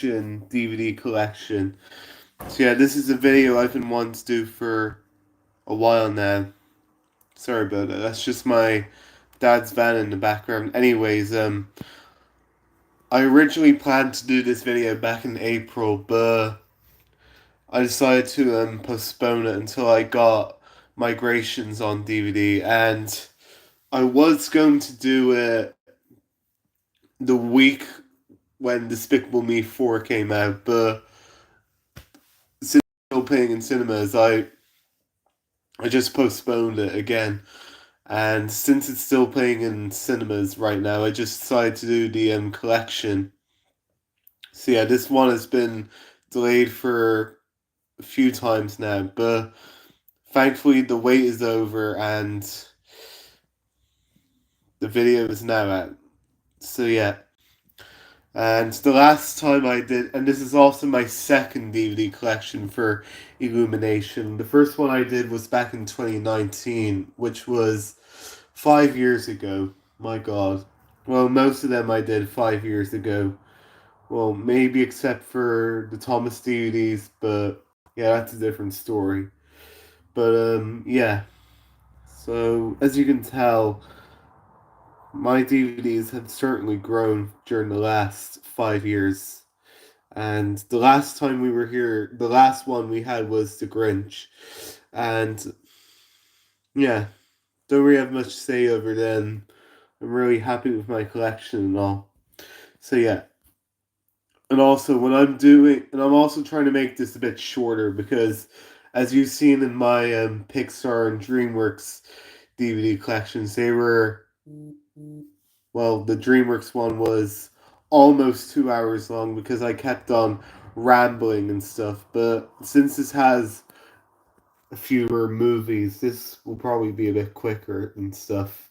DVD collection. So yeah, this is a video I've been wanting to do for a while now. Sorry about that. That's just my dad's van in the background. Anyways, I originally planned to do this video back in April, but I decided to postpone it until I got Migrations on DVD, and I was going to do it the week when Despicable Me 4 came out, but since it's still playing in cinemas, I just postponed it again. And since it's still playing in cinemas right now, I just decided to do the collection. So yeah, this one has been delayed for a few times now, but thankfully the wait is over and the video is now out. So yeah. And the last time I did, and this is also my second DVD collection for Illumination. The first one I did was back in 2019, which was 5 years ago. My God. Well, most of them I did 5 years ago. Well, maybe except for the Thomas DVDs, but yeah, that's a different story. But yeah. So as you can tell, my DVDs have certainly grown during the last 5 years. And the last time we were here, the last one we had was the Grinch. And yeah, don't really have much to say over then. I'm really happy with my collection and all. So yeah. And also when I'm doing and I'm also trying to make this a bit shorter because as you've seen in my Pixar and DreamWorks DVD collections, they were well, the DreamWorks one was almost 2 hours long because I kept on rambling and stuff. But since this has a few more movies, this will probably be a bit quicker and stuff.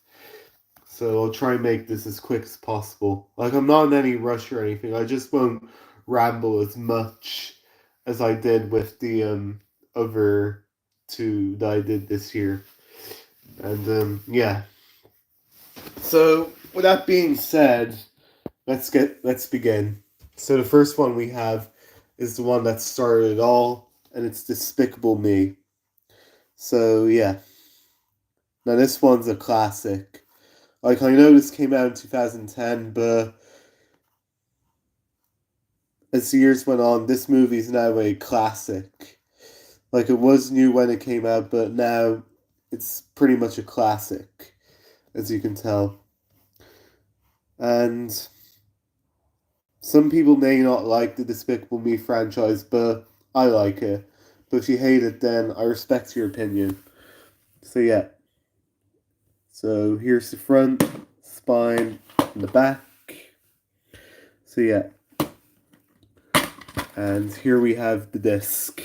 So I'll try and make this as quick as possible. Like, I'm not in any rush or anything. I just won't ramble as much as I did with the other two that I did this year. And yeah. So with that being said, let's begin. So the first one we have is the one that started it all, and it's Despicable Me. So yeah. Now this one's a classic. Like, I know this came out in 2010, but as the years went on, this movie is now a classic. Like, it was new when it came out, but now it's pretty much a classic, as you can tell. And some people may not like the Despicable Me franchise, but I like it. But if you hate it, then I respect your opinion. So yeah. So here's the front, spine, and the back. So yeah. And here we have the disc.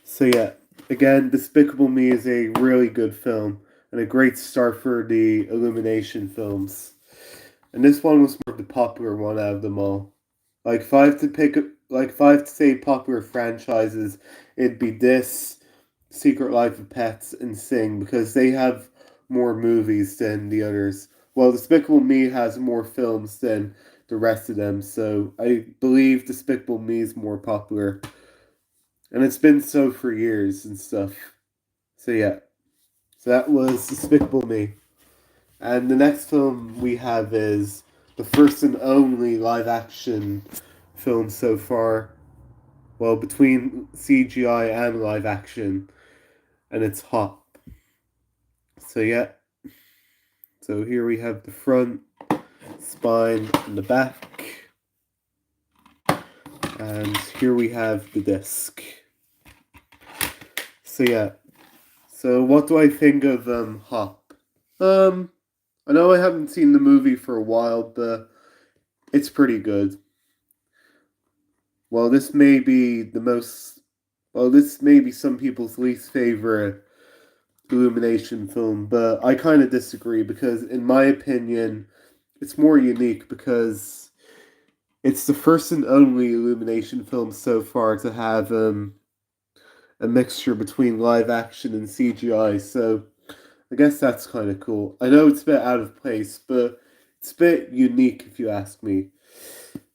So yeah, again, Despicable Me is a really good film and a great start for the Illumination films. And this one was more the popular one out of them all. Like if I have to say popular franchises, it'd be this, Secret Life of Pets, and Sing because they have more movies than the others. Well, Despicable Me has more films than the rest of them, so I believe Despicable Me is more popular. And it's been so for years and stuff. So yeah. So that was Despicable Me. And the next film we have is the first and only live action film so far. Well, between CGI and live action. And it's Hop. So yeah. So here we have the front, spine, and the back. And here we have the disc. So yeah. So what do I think of Hop? I know I haven't seen the movie for a while, but it's pretty good. Well, this may be the most. Well, this may be some people's least favorite Illumination film, but I kind of disagree because, in my opinion, it's more unique because it's the first and only Illumination film so far to have a mixture between live action and CGI. So I guess that's kind of cool. I know it's a bit out of place, but it's a bit unique if you ask me.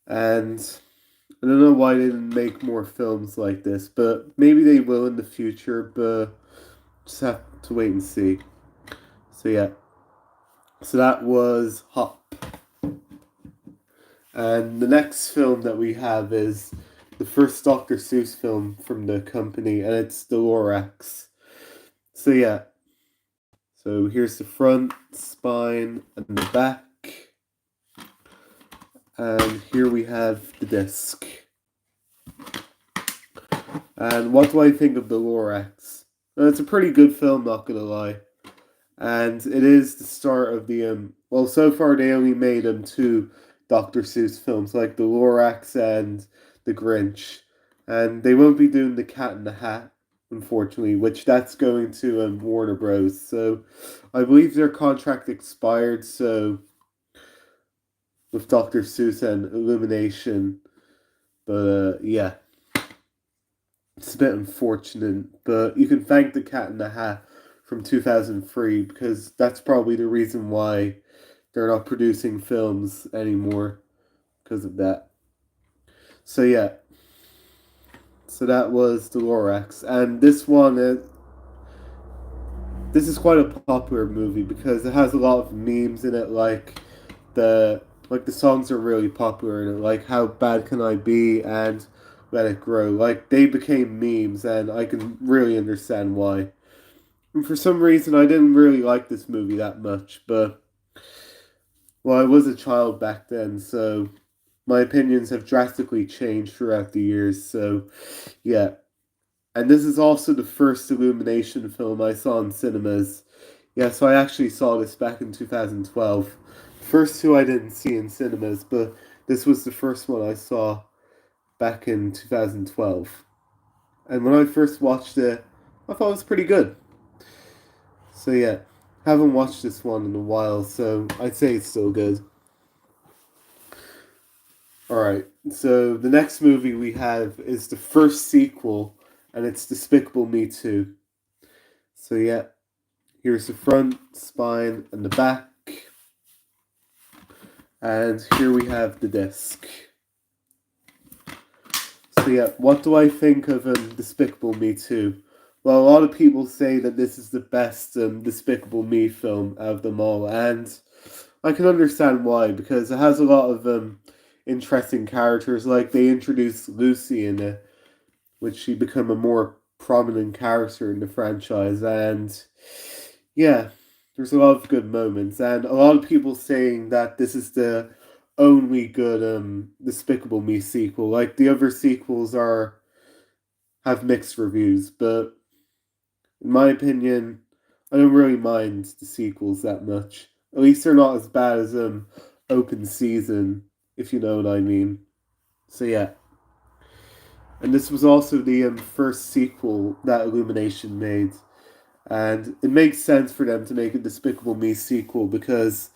And I don't know why they didn't make more films like this, but maybe they will in the future, but just have to wait and see. So yeah, so that was Hop. And the next film that we have is the first Dr. Seuss film from the company, and it's the Lorax. So yeah, so here's the front, spine, and the back. And here we have the disc. And what do I think of the Lorax? It's a pretty good film, not gonna lie. And it is the start of the well, so far they only made two Dr. Seuss films, like the Lorax and the Grinch. And they won't be doing the Cat in the Hat, unfortunately, which that's going to Warner Bros. So I believe their contract expired, so with Dr. Seuss and Illumination. But yeah, it's a bit unfortunate. But you can thank the Cat in the Hat from 2003 because that's probably the reason why they're not producing films anymore because of that. So yeah, so that was the Lorax, and this one, this is quite a popular movie because it has a lot of memes in it, the the songs are really popular in it, like How Bad Can I Be and Let It Grow. Like they became memes, and I can really understand why. And for some reason, I didn't really like this movie that much, but well, I was a child back then, so my opinions have drastically changed throughout the years. So, yeah. And this is also the first Illumination film I saw in cinemas. Yeah, so I actually saw this back in 2012. First two I didn't see in cinemas, but this was the first one I saw back in 2012. And when I first watched it, I thought it was pretty good. So, yeah. Haven't watched this one in a while, so I'd say it's still good. Alright, so the next movie we have is the first sequel, and it's Despicable Me 2. So, yeah, here's the front, spine, and the back. And here we have the disc. So, yeah, what do I think of Despicable Me 2? Well, a lot of people say that this is the best Despicable Me film out of them all, and I can understand why, because it has a lot of interesting characters. Like, they introduced Lucy in it, which she become a more prominent character in the franchise. And yeah, there's a lot of good moments, and a lot of people saying that this is the only good Despicable Me sequel. Like the other sequels are have mixed reviews, but in my opinion, I don't really mind the sequels that much. At least they're not as bad as Open Season, if you know what I mean. So yeah. And this was also the first sequel that Illumination made. And it makes sense for them to make a Despicable Me sequel because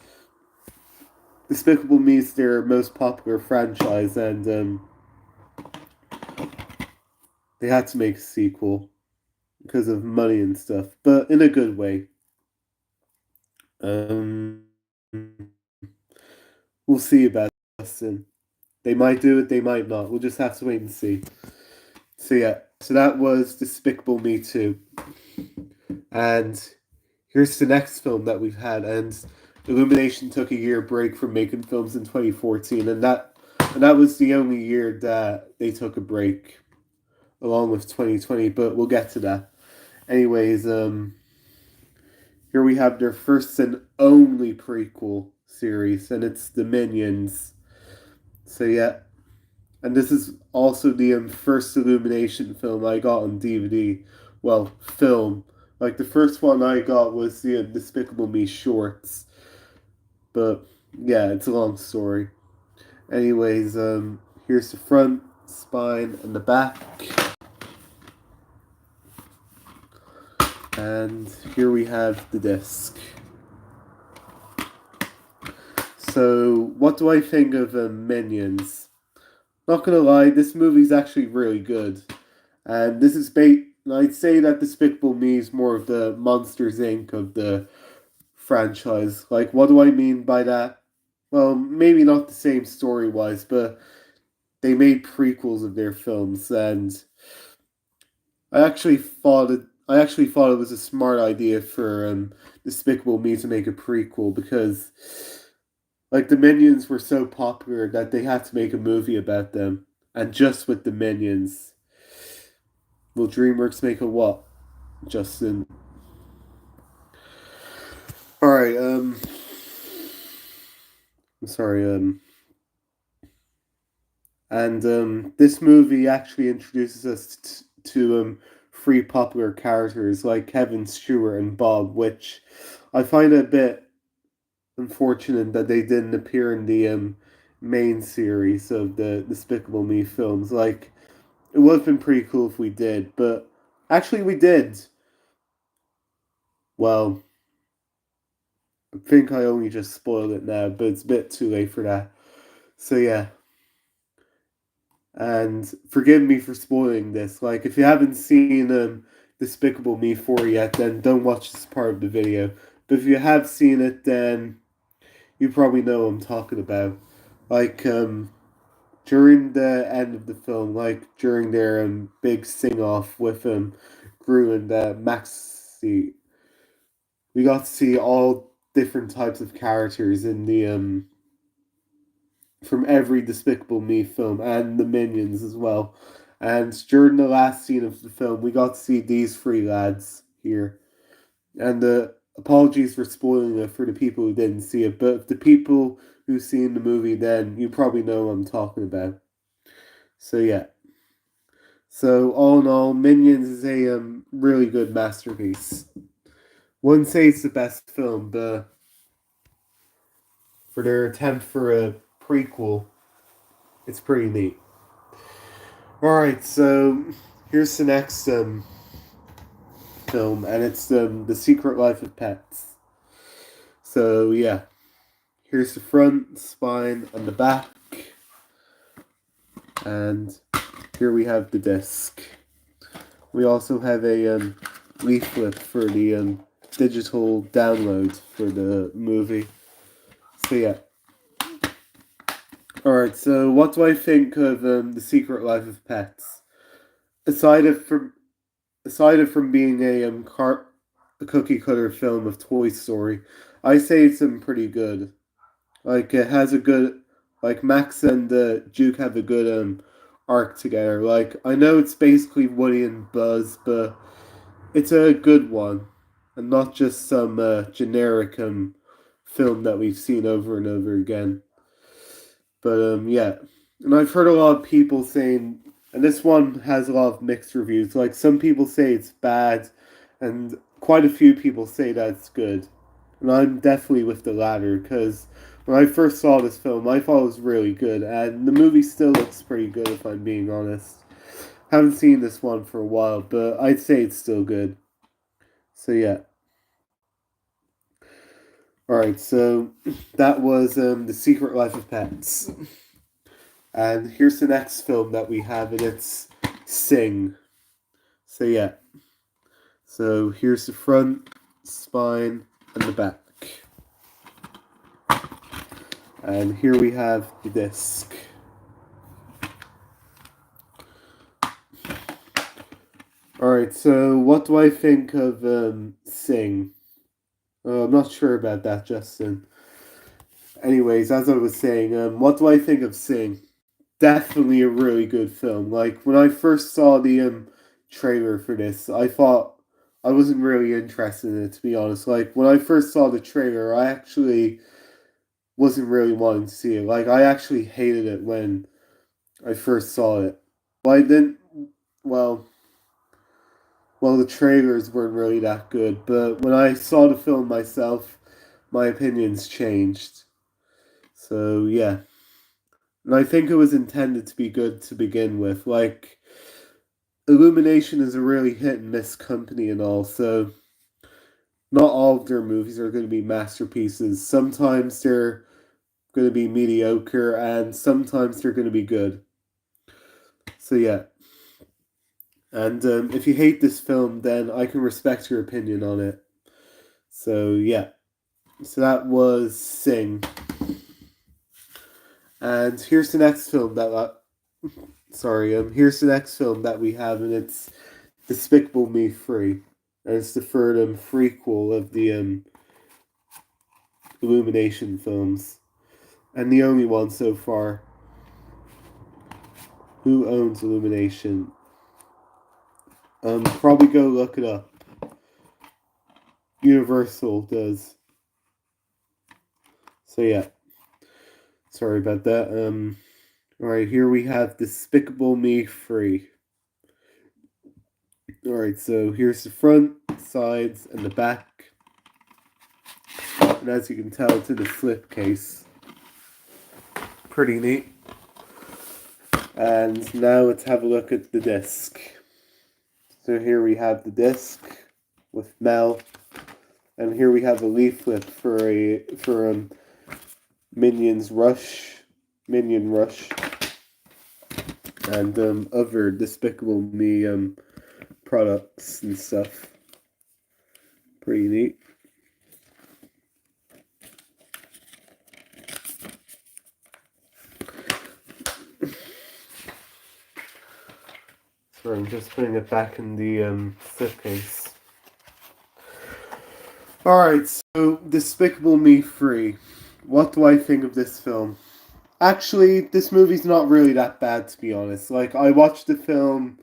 Despicable Me is their most popular franchise, and they had to make a sequel because of money and stuff, but in a good way. Um, we'll see about Justin. They might do it, they might not. We'll just have to wait and see. So yeah, so that was Despicable Me 2. And here's the next film that we've had, and Illumination took a year break from making films in 2014, and that was the only year that they took a break, along with 2020. But we'll get to that. Anyways, here we have their first and only prequel series, and it's the Minions. So yeah, and this is also the first Illumination film I got on DVD. Well, film. Like the first one I got was the Despicable Me shorts. But yeah, it's a long story. Anyways, here's the front, spine, and the back. And here we have the disc. So, what do I think of Minions? Not gonna lie, this movie's actually really good. And this is I'd say that Despicable Me is more of the Monsters Inc. of the franchise. Like, what do I mean by that? Well, maybe not the same story wise, but they made prequels of their films, and I actually thought it was a smart idea for Despicable Me to make a prequel because like the Minions were so popular that they had to make a movie about them, and just with the Minions, will DreamWorks make a what, Justin? All right, I'm sorry, and this movie actually introduces us to three popular characters like Kevin Stewart and Bob, which I find a bit unfortunate that they didn't appear in the main series of the Despicable Me films. Like, it would have been pretty cool if we did, but actually we did. Well, I think I only just spoiled it now, but it's a bit too late for that. So yeah, and forgive me for spoiling this. Like, if you haven't seen Despicable Me 4 yet, then don't watch this part of the video. But if you have seen it, then you probably know what I'm talking about. Like, during the end of the film, like during their big sing off with Gru and Maxie, we got to see all different types of characters in the from every Despicable Me film and the Minions as well. And during the last scene of the film, we got to see these three lads here. And apologies for spoiling it for the people who didn't see it, but the people who've seen the movie, then you probably know what I'm talking about. So yeah. So all in all, Minions is a really good masterpiece. Wouldn't say it's the best film, but for their attempt for a prequel, it's pretty neat. All right, so here's the next film, and it's The Secret Life of Pets. So yeah, here's the front, spine, and the back, and here we have the disc. We also have a leaflet for the digital download for the movie. So yeah. Alright, so what do I think of The Secret Life of Pets? Aside of from being a cookie cutter film of Toy Story, I say it's pretty good. Like it has a good like Max and Duke have a good arc together. Like I know it's basically Woody and Buzz, but it's a good one, and not just some generic film that we've seen over and over again. But yeah, and I've heard a lot of people saying, and this one has a lot of mixed reviews. Like some people say it's bad, and quite a few people say that it's good. And I'm definitely with the latter because when I first saw this film, I thought it was really good, and the movie still looks pretty good if I'm being honest. Haven't seen this one for a while, but I'd say it's still good. So yeah. Alright, so that was The Secret Life of Pets. And here's the next film that we have, and it's Sing. So yeah. So here's the front, spine, and the back. And here we have the disc. Alright, so what do I think of Sing? I'm not sure about that, Justin. Anyways, as I was saying, what do I think of Sing? Definitely a really good film. Like when I first saw the trailer for this, I thought I wasn't really interested in it, to be honest. Like when I first saw the trailer, I actually wasn't really wanting to see it. Like I actually hated it when I first saw it. Well, I didn't. Well, the trailers weren't really that good, but when I saw the film myself, my opinions changed. So yeah, and I think it was intended to be good to begin with. Like Illumination is a really hit and miss company and all, so not all of their movies are going to be masterpieces. Sometimes they're going to be mediocre, and sometimes they're going to be good. So yeah. And if you hate this film, then I can respect your opinion on it. So yeah. So that was Sing. And here's the next film Sorry, here's the next film that we have, and it's Despicable Me 3. And it's the third prequel of the Illumination films. And the only one so far. Who owns Illumination? Probably go look it up. Universal does. So yeah. Sorry about that. Alright, here we have Despicable Me 3. Alright, so here's the front, sides, and the back. And as you can tell, it's in a slipcase. Pretty neat. And now let's have a look at the disc. So here we have the disc with Mel, and here we have a leaflet for Minion Rush, and other Despicable Me products and stuff. Pretty neat. Sorry, I'm just putting it back in the slipcase. Alright, so Despicable Me 3. What do I think of this film? Actually, this movie's not really that bad, to be honest. Like, I watched the film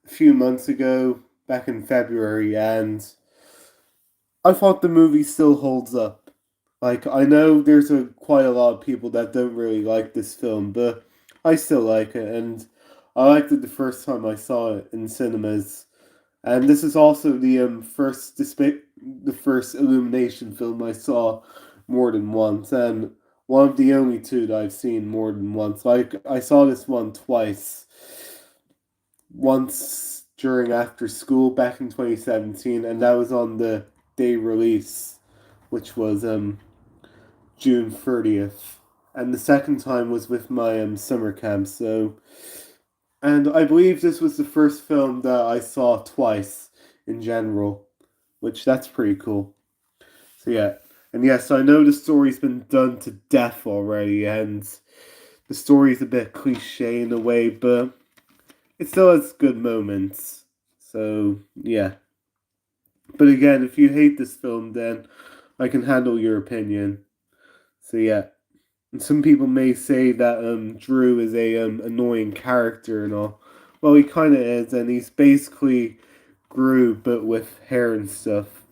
a few months ago, back in February, and I thought the movie still holds up. Like, I know there's quite a lot of people that don't really like this film, but I still like it, and I liked it the first time I saw it in cinemas. And this is also the the first Illumination film I saw more than once, and one of the only two that I've seen more than once. Like, I saw this one twice. Once during after school back in 2017, and that was on the day release, which was June 30th. And the second time was with my summer camp. So, and I believe this was the first film that I saw twice in general, which that's pretty cool. So yeah, and yes, I know the story's been done to death already, and the story's a bit cliche in a way, but it still has good moments. So yeah. But again, if you hate this film, then I can handle your opinion. So yeah. And some people may say that Drew is a annoying character and all. Well, he kind of is, and he's basically Gru but with hair and stuff.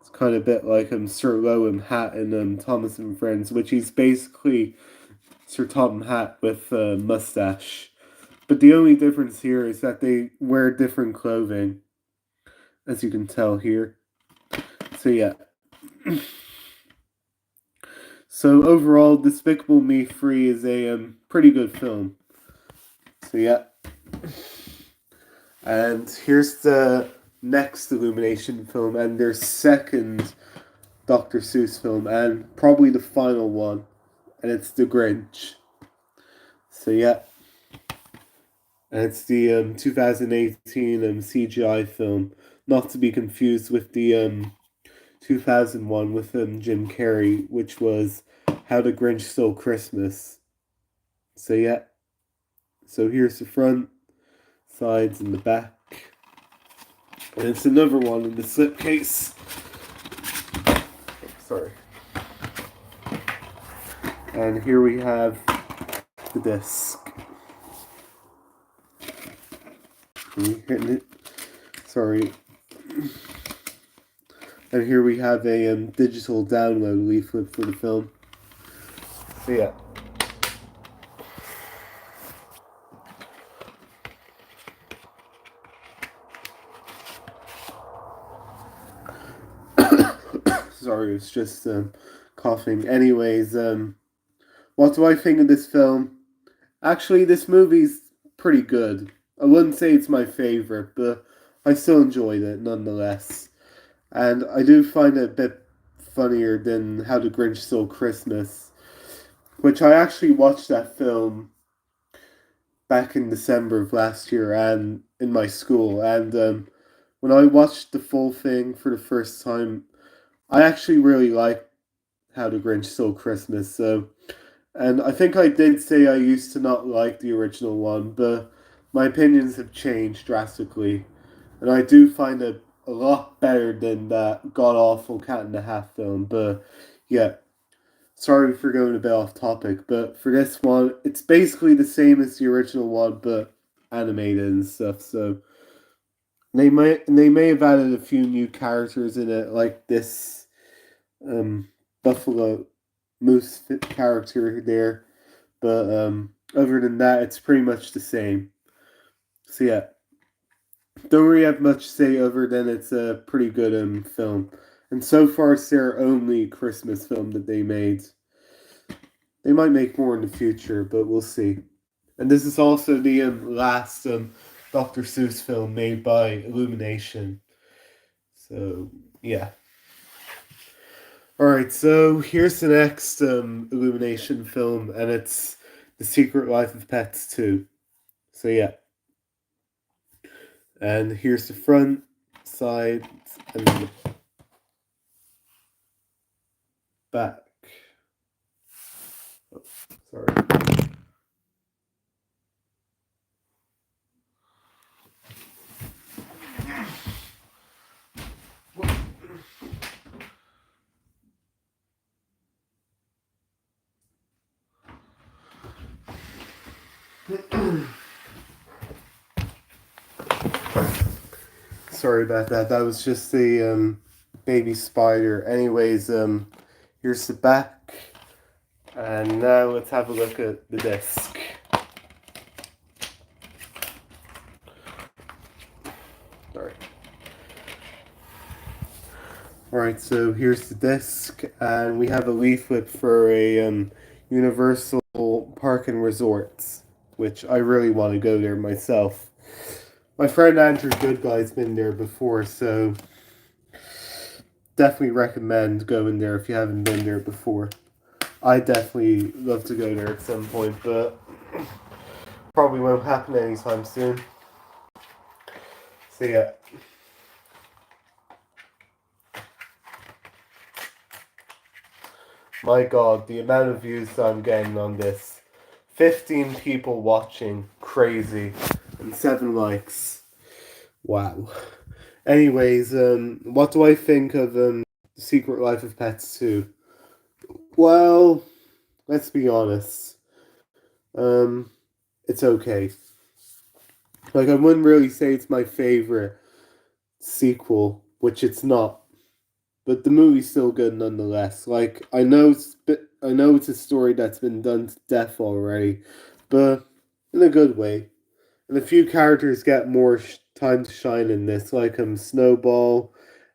It's kind of a bit like Sir Lowham Hat in Thomas and Friends, which he's basically Sir Tom Hat with a mustache. But the only difference here is that they wear different clothing, as you can tell here. So yeah. So overall, Despicable Me 3 is a pretty good film. So yeah. And here's the next Illumination film and their second Dr. Seuss film, and probably the final one, and it's The Grinch. So yeah. And it's the 2018 CGI film, not to be confused with the 2001 with Jim Carrey, which was How the Grinch Stole Christmas. So yeah. So here's the front, sides, and the back. And it's another one in the slipcase. Sorry. And here we have the disc. Hitting it. Sorry. And here we have a digital download leaflet for the film. So yeah. Sorry, it's just coughing. Anyways, what do I think of this film? Actually, this movie's pretty good. I wouldn't say it's my favorite, but I still enjoyed it nonetheless. And I do find it a bit funnier than How the Grinch Stole Christmas, which I actually watched that film back in December of last year and in my school. And when I watched the full thing for the first time, I actually really liked How the Grinch Stole Christmas. So, And I think I did say I used to not like the original one, but my opinions have changed drastically. And I do find it a lot better than that god awful Cat in the Hat film. But yeah, sorry for going a bit off topic. But for this one, it's basically the same as the original one, but animated and stuff. So they may have added a few new characters in it, like this um, Buffalo Moose character there. But other than that, it's pretty much the same. So yeah, don't really have much to say other than it's a pretty good film. And so far, it's their only Christmas film that they made. They might make more in the future, but we'll see. And this is also the last Dr. Seuss film made by Illumination. So yeah. All right, so here's the next Illumination film, and it's The Secret Life of Pets 2. So yeah, and here's the front, side, and the back. Oh, sorry. Sorry about that. That was just the baby spider. Anyways, here's the back, and now let's have a look at the disc. Sorry. Alright, so here's the disc, and we have a leaflet for a Universal Park and Resorts, which I really want to go there myself. My friend Andrew Goodguy's been there before, so definitely recommend going there if you haven't been there before. I definitely love to go there at some point, but probably won't happen anytime soon. So yeah. My god, the amount of views I'm getting on this. 15 people watching. Crazy. And 7 likes. Wow. Anyways, what do I think of Secret Life of Pets 2? Well, let's be honest. Um, it's okay. Like, I wouldn't really say it's my favorite sequel, which it's not. But the movie's still good nonetheless. Like I know it's a story that's been done to death already, but in a good way. And a few characters get more time to shine in this, like Snowball,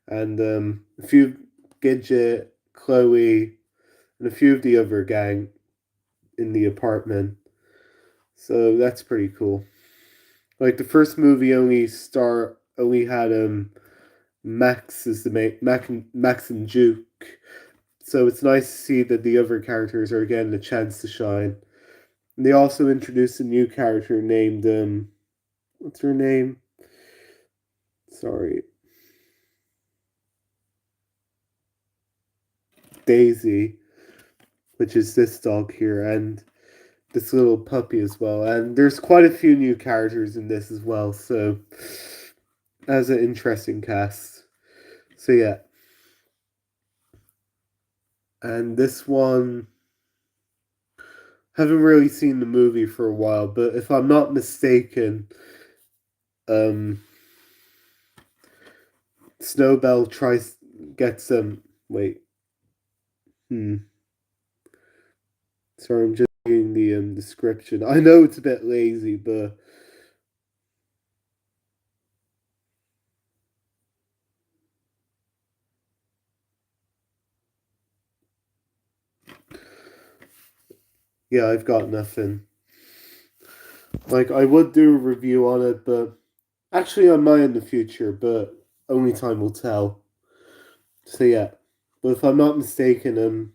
and a few Gidget, Chloe, and a few of the other gang in the apartment. So that's pretty cool. Like the first movie only had Max is the main Max and Juke. So it's nice to see that the other characters are getting a chance to shine. And they also introduced a new character named what's her name? Sorry. Daisy, which is this dog here, and this little puppy as well. And there's quite a few new characters in this as well, so as an interesting cast. So yeah. And this one haven't really seen the movie for a while, but if I'm not mistaken, um Snowbell tries gets some wait. Hmm. Sorry, I'm just reading the description. I know it's a bit lazy, but yeah, I've got nothing. Like I would do a review on it, but actually I might in the future, but only time will tell. So yeah. But if I'm not mistaken,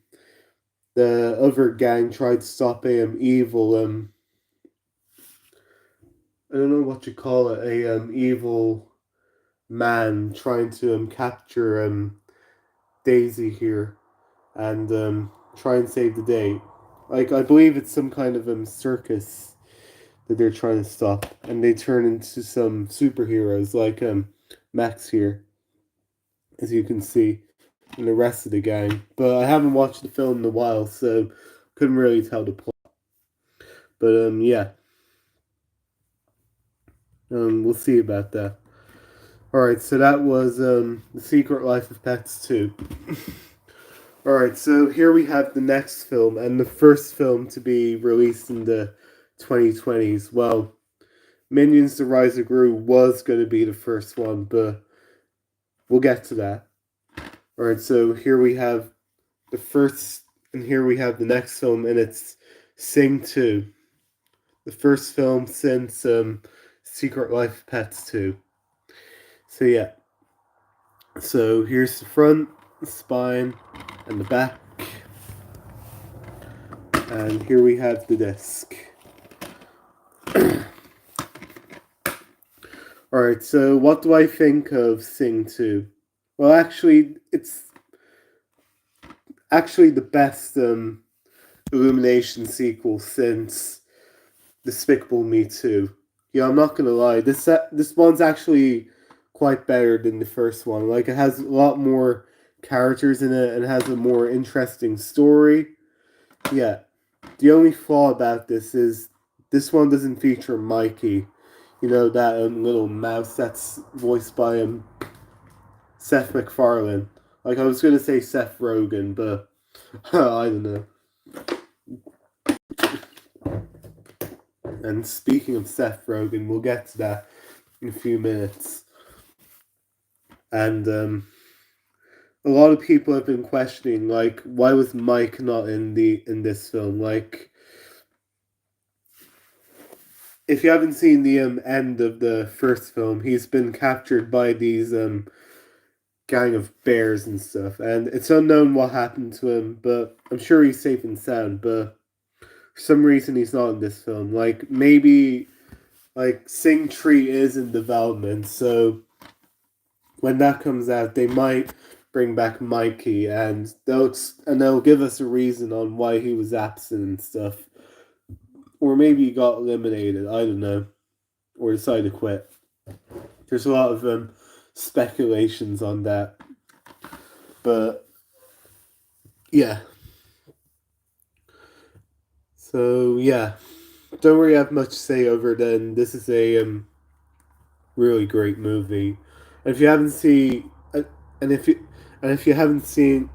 the other gang tried to stop a evil I don't know what you call it, a evil man trying to capture Daisy here and try and save the day. Like, I believe it's some kind of circus that they're trying to stop, and they turn into some superheroes like Max here, as you can see, and the rest of the gang. But I haven't watched the film in a while, so couldn't really tell the plot. But yeah, we'll see about that. All right, so that was The Secret Life of Pets 2. All right, so here we have the next film, and the first film to be released in the 2020s. Well, Minions: The Rise of Gru was going to be the first one, but we'll get to that. All right, so here we have the first, and here we have the next film, and it's Sing 2, the first film since Secret Life of Pets 2. So yeah, so here's the front, the spine, and the back, and here we have the disc. Alright, so what do I think of Sing 2? Well, actually, it's actually the best Illumination sequel since Despicable Me 2. Yeah, I'm not gonna lie, this one's actually quite better than the first one. Like, it has a lot more characters in it and has a more interesting story. Yeah, the only flaw about this is this one doesn't feature Mikey. You know, that little mouse that's voiced by Seth MacFarlane. Like, I was gonna say Seth Rogen, but I don't know. And speaking of Seth Rogen, we'll get to that in a few minutes. And a lot of people have been questioning, like, why was Mike not in this film? Like, if you haven't seen the end of the first film, he's been captured by these gang of bears and stuff, and it's unknown what happened to him, but I'm sure he's safe and sound. But for some reason, he's not in this film. Like, maybe like Sing Tree is in development, so when that comes out, they might bring back Mikey, and they'll give us a reason on why he was absent and stuff, or maybe he got eliminated. I don't know, or decided to quit. There's a lot of speculations on that, but yeah. So yeah, don't really have much to say over than this is a really great movie. And if you haven't seen, and if you haven't seen,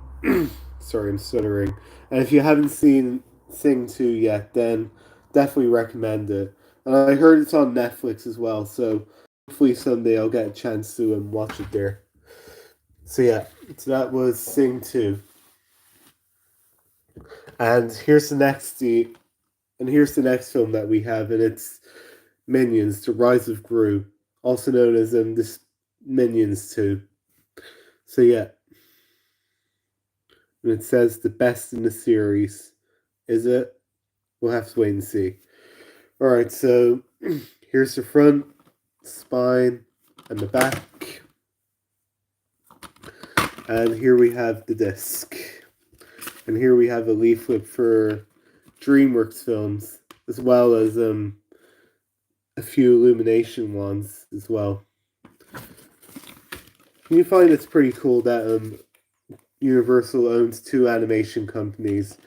sorry, I'm stuttering. And if you haven't seen Sing 2 yet, then definitely recommend it. And I heard it's on Netflix as well, so hopefully someday I'll get a chance to watch it there. So yeah, so that was Sing 2. And here's the next film that we have, and it's Minions: The Rise of Gru, also known as this Minions 2. So yeah, and it says the best in the series. Is it? We'll have to wait and see. All right, so here's the front, spine, and the back, and here we have the disc, and here we have a leaflet for DreamWorks films, as well as a few Illumination ones as well. You find it's pretty cool that Universal owns two animation companies,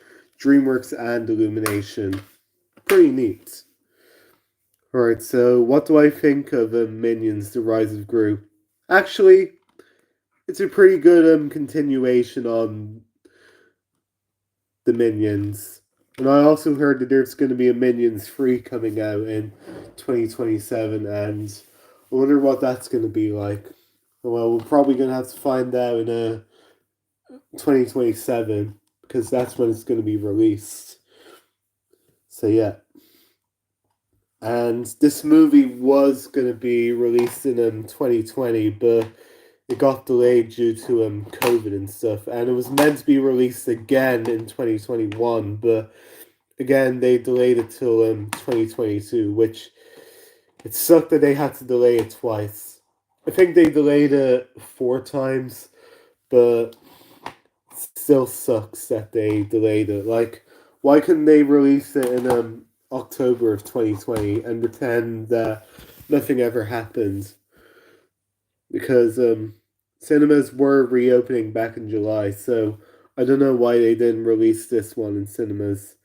DreamWorks and Illumination. Pretty neat. Alright, so what do I think of Minions: The Rise of Gru? Actually, it's a pretty good continuation on the Minions. And I also heard that there's going to be a Minions 3 coming out in 2027, and I wonder what that's going to be like. Well, we're probably going to have to find out in 2027, because that's when it's going to be released. So yeah. And this movie was going to be released in 2020, but it got delayed due to COVID and stuff. And it was meant to be released again in 2021, but again, they delayed it till 2022, which it sucked that they had to delay it twice. I think they delayed it 4 times, but it still sucks that they delayed it. Like, Why couldn't they release it in October of 2020 and pretend that nothing ever happened? Because cinemas were reopening back in July, so I don't know why they didn't release this one in cinemas.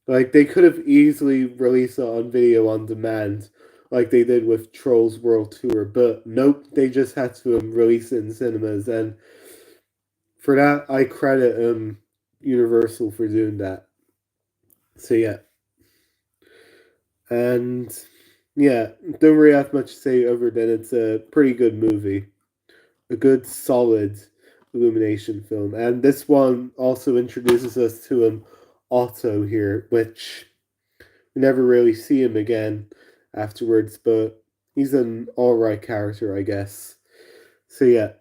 Like they could have easily released it on video on demand, like they did with Trolls World Tour, but nope, they just had to release it in cinemas, and for that I credit Universal for doing that. So yeah, and yeah, don't really have much to say over than it's a pretty good movie, a good solid Illumination film, and this one also introduces us to Otto here, which we never really see him again afterwards, but he's an alright character, I guess. So yeah.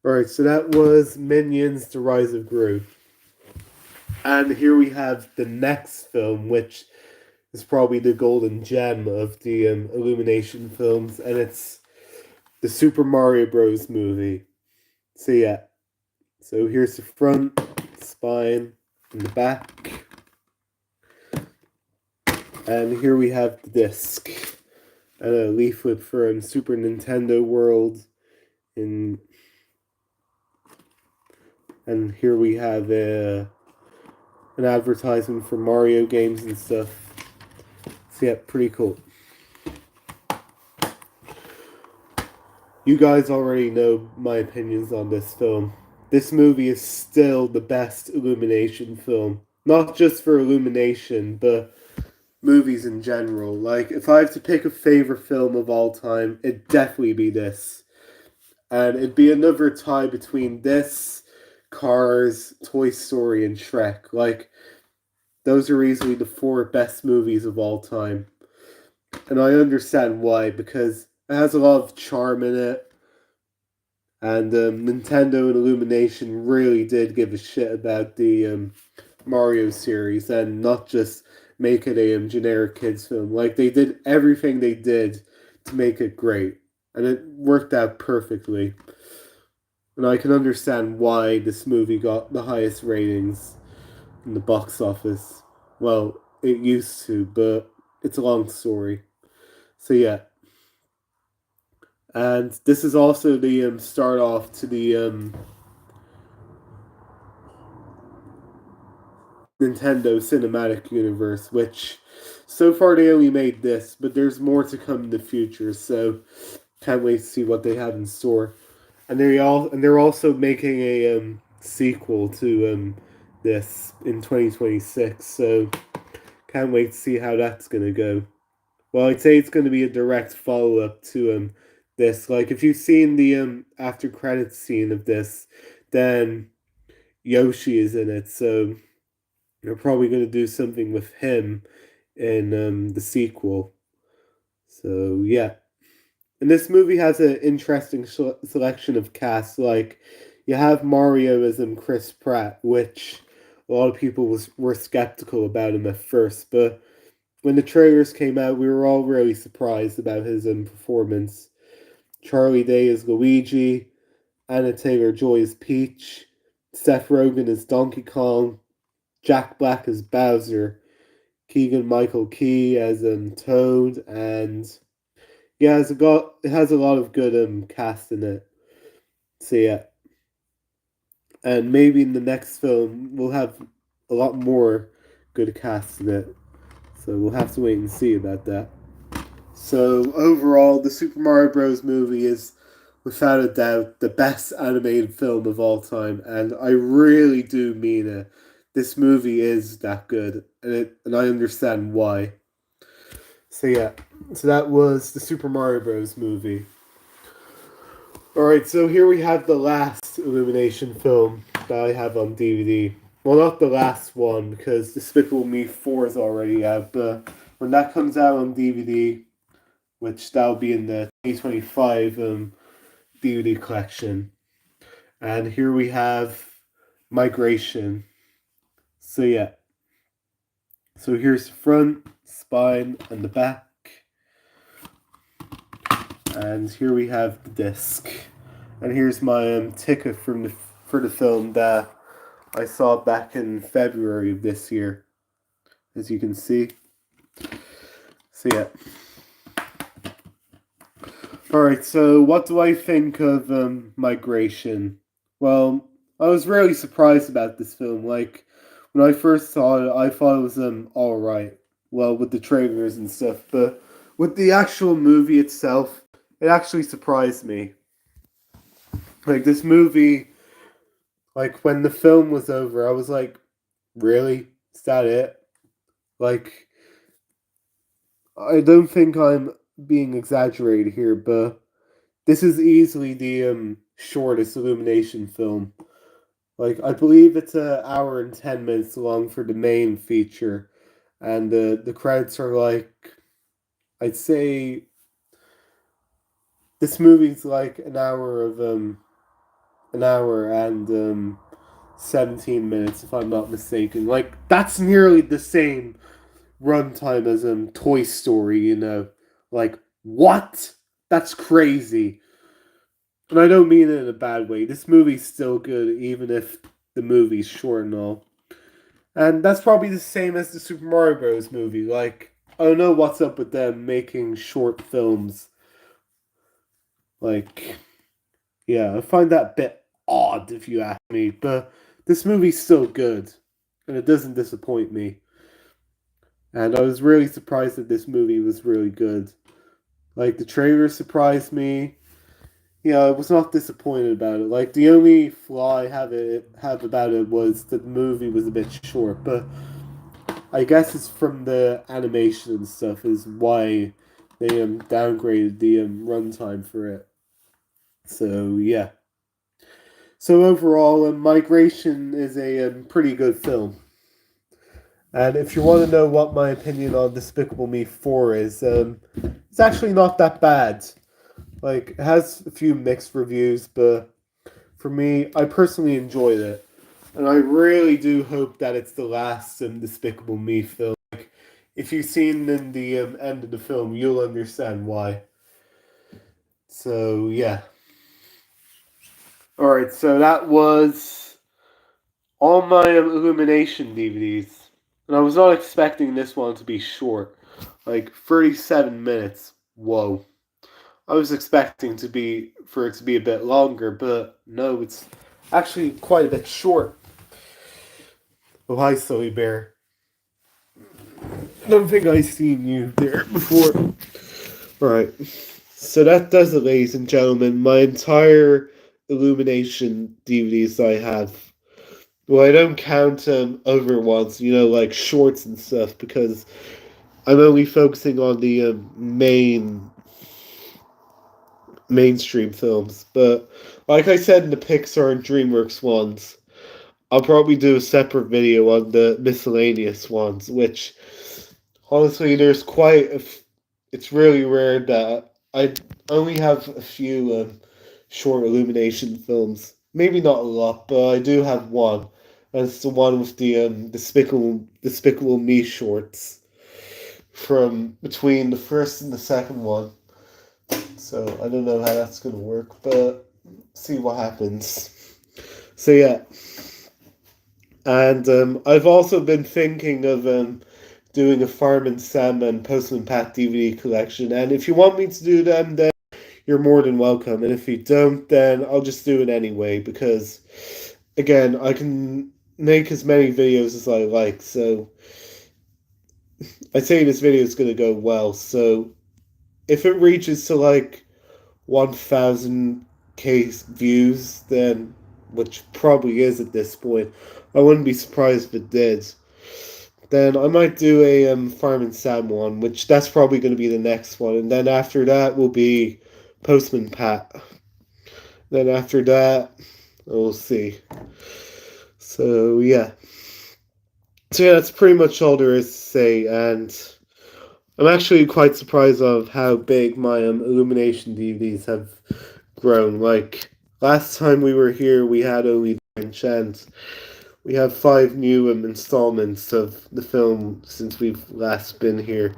Alright, so that was Minions The Rise of Gru. And here we have the next film, which is probably the golden gem of the Illumination films, and it's the Super Mario Bros. Movie. So yeah. So here's the front, spine, and the back. And here we have the disc and a leaflet for Super Nintendo World. And here we have an advertisement for Mario games and stuff. So yeah, pretty cool. You guys already know my opinions on this film. This movie is still the best Illumination film. Not just for Illumination, but movies in general. Like, if I have to pick a favorite film of all time, it'd definitely be this. And it'd be another tie between this, Cars, Toy Story, and Shrek. Like, those are easily the four best movies of all time. And I understand why, because it has a lot of charm in it. And Nintendo and Illumination really did give a shit about the Mario series and not just make it a generic kids film. Like, they did everything they did to make it great. And it worked out perfectly. And I can understand why this movie got the highest ratings in the box office. Well, it used to, but it's a long story. So yeah. And this is also the start off to the Nintendo Cinematic Universe, which so far they only made this, but there's more to come in the future, so can't wait to see what they have in store. And they're also making a sequel to this in 2026, so can't wait to see how that's gonna go. Well, I'd say it's gonna be a direct follow up to this. Like if you've seen the after credits scene of this, then Yoshi is in it, so they're probably gonna do something with him in the sequel. So yeah. And this movie has an interesting selection of cast. Like, you have Mario as Chris Pratt, which a lot of people were skeptical about him at first, but when the trailers came out, we were all really surprised about his performance. Charlie Day as Luigi, Anna Taylor-Joy as Peach, Seth Rogen as Donkey Kong, Jack Black as Bowser, Keegan Michael Key as Toad, and yeah, it has a lot of good cast in it. So yeah, and maybe in the next film we'll have a lot more good cast in it. So we'll have to wait and see about that. So overall, the Super Mario Bros. Movie is without a doubt the best animated film of all time, and I really do mean it. This movie is that good, and I understand why. So yeah, so that was the Super Mario Bros. Movie. Alright, so here we have the last Illumination film that I have on DVD. Well, not the last one, because Despicable Me 4 is already out, but when that comes out on DVD, which that'll be in the 2025 DVD collection. And here we have Migration. So yeah. So here's the front, spine, and the back. And here we have the disc. And here's my ticket for the film that I saw it back in February of this year, as you can see. So yeah. Alright, so what do I think of Migration? Well, I was really surprised about this film. Like, when I first saw it, I thought it was alright. Well, with the trailers and stuff, but with the actual movie itself, it actually surprised me. Like, this movie, like, when the film was over, I was like, really? Is that it? Like, I don't think I'm being exaggerated here, but this is easily the shortest Illumination film. Like, I believe it's an hour and 10 minutes long for the main feature, and the credits are like, I'd say this movie's like an hour and 17 minutes, if I'm not mistaken. Like, that's nearly the same runtime as Toy Story. Like, what? That's crazy. And I don't mean it in a bad way. This movie's still good, even if the movie's short and all. And that's probably the same as the Super Mario Bros. Movie. Like, I don't know what's up with them making short films. Like, yeah, I find that a bit odd, if you ask me. But this movie's still good, and it doesn't disappoint me. And I was really surprised that this movie was really good. Like, the trailer surprised me. Yeah, I was not disappointed about it. Like, the only flaw I have about it was that the movie was a bit short, but I guess it's from the animation and stuff is why they downgraded the runtime for it. So yeah. So overall, Migration is a pretty good film. And if you want to know what my opinion on Despicable Me 4 is, it's actually not that bad. Like, it has a few mixed reviews, but for me, I personally enjoyed it. And I really do hope that it's the last Despicable Me film. Like, if you've seen in the end of the film, you'll understand why. So, yeah. Alright, so that was all my Illumination DVDs. And I was not expecting this one to be short. Like, 37 minutes. Whoa. I was expecting for it to be a bit longer, but no, it's actually quite a bit short. Oh, hi, Silly Bear. I don't think I've seen you there before. Right. So that does it, ladies and gentlemen. My entire Illumination DVDs I have. Well, I don't count other ones, like shorts and stuff, because I'm only focusing on the mainstream films. But like I said in the Pixar and DreamWorks ones, I'll probably do a separate video on the miscellaneous ones, which honestly, there's it's really rare that I only have a few short Illumination films. Maybe not a lot, but I do have one. And it's the one with the Despicable Me shorts from between the first and the second one. So I don't know how that's gonna work, but see what happens. So yeah. And I've also been thinking of doing a Farm and Sam and Postman Pat DVD collection. And if you want me to do them, then you're more than welcome. And if you don't, then I'll just do it anyway. Because, again, I can make as many videos as I like. So I say this video is going to go well. So if it reaches to like 1,000K views, then, which probably is at this point, I wouldn't be surprised if it did. Then I might do a Farm and Sam one, which that's probably going to be the next one. And then after that will be Postman Pat. Then after that, we'll see. So yeah. So yeah, that's pretty much all there is to say. And I'm actually quite surprised of how big my Illumination DVDs have grown. Like, last time we were here, we had only Grinch, and we have 5 new installments of the film since we've last been here.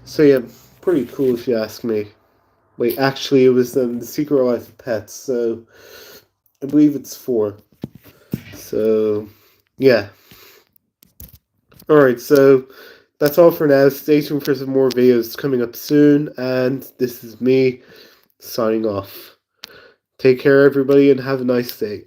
So yeah, pretty cool if you ask me. Wait, actually, it was The Secret Life of Pets, so I believe it's 4. So So, yeah. Alright, so that's all for now. Stay tuned for some more videos coming up soon, and this is me signing off. Take care, everybody, and have a nice day.